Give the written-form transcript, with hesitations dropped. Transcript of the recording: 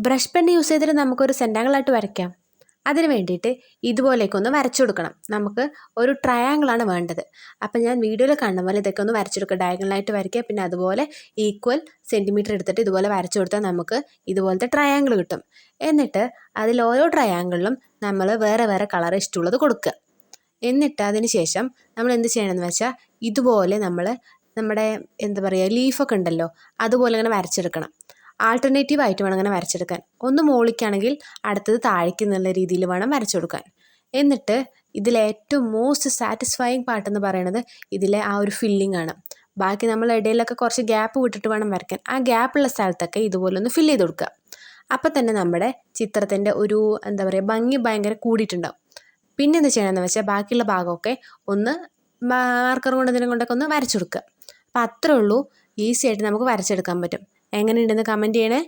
Brush pen use ചെയ്തിട്ട് നമുക്കൊരു സെൻറ്റാങ്കിളായിട്ട് വരയ്ക്കാം. അതിന് വേണ്ടിയിട്ട് ഇതുപോലെയൊക്കെ വരച്ചു കൊടുക്കണം. നമുക്ക് ഒരു ട്രയാങ്കിളാണ് വേണ്ടത്. അപ്പം ഞാൻ വീഡിയോയിൽ കാണുന്ന പോലെ ഇതൊക്കെ വരച്ചെടുക്കുക. ഡയഗണലായിട്ട് വരയ്ക്കുക. പിന്നെ അതുപോലെ ഈക്വൽ സെൻറ്റിമീറ്റർ എടുത്തിട്ട് ഇതുപോലെ വരച്ചു കൊടുത്താൽ നമുക്ക് ഇതുപോലത്തെ ട്രയാങ്കിൾ കിട്ടും. എന്നിട്ട് അതിൽ ഓരോ ട്രയാങ്കിളിലും നമ്മൾ വേറെ വേറെ കളർ ഇഷ്ടമുള്ളത് കൊടുക്കുക. എന്നിട്ട് അതിന് ശേഷം നമ്മൾ എന്ത് ചെയ്യണമെന്ന് വെച്ചാൽ ഇതുപോലെ നമ്മുടെ എന്താ പറയുക ലീഫൊക്കെ ഉണ്ടല്ലോ, അതുപോലെ ഇങ്ങനെ വരച്ചെടുക്കണം. ആൾട്ടർനേറ്റീവ് ആയിട്ട് വേണം അങ്ങനെ വരച്ചെടുക്കാൻ. ഒന്ന് മുകളിലേക്കാണെങ്കിൽ അടുത്തത് താഴേക്ക് എന്നുള്ള രീതിയിൽ വേണം വരച്ചു കൊടുക്കാൻ. എന്നിട്ട് ഇതിലേറ്റവും മോസ്റ്റ് സാറ്റിസ്ഫൈയിങ് പാർട്ടെന്ന് പറയുന്നത് ഇതിലെ ആ ഒരു ഫില്ലിംഗ് ആണ്. ബാക്കി നമ്മൾ ഇടയിലൊക്കെ കുറച്ച് ഗ്യാപ്പ് വിട്ടിട്ട് വേണം വരയ്ക്കാൻ. ആ ഗ്യാപ്പുള്ള സ്ഥലത്തൊക്കെ ഇതുപോലെ ഒന്ന് ഫില്ല് ചെയ്ത് കൊടുക്കുക. അപ്പം തന്നെ നമ്മുടെ ചിത്രത്തിൻ്റെ ഒരു എന്താ പറയുക ഭംഗി ഭയങ്കര കൂടിയിട്ടുണ്ടാവും. പിന്നെ എന്ത് ചെയ്യണമെന്ന് വെച്ചാൽ ബാക്കിയുള്ള ഭാഗമൊക്കെ ഒന്ന് മാർക്കർ കൊണ്ട് എന്തെങ്കിലും കൊണ്ടൊക്കെ ഒന്ന് വരച്ചു കൊടുക്കുക. അപ്പം അത്രേ ഉള്ളൂ. ഈസി ആയിട്ട് നമുക്ക് വരച്ചെടുക്കാൻ പറ്റും. എങ്ങനെയുണ്ടെന്ന് കമൻറ്റ് ചെയ്യണേ.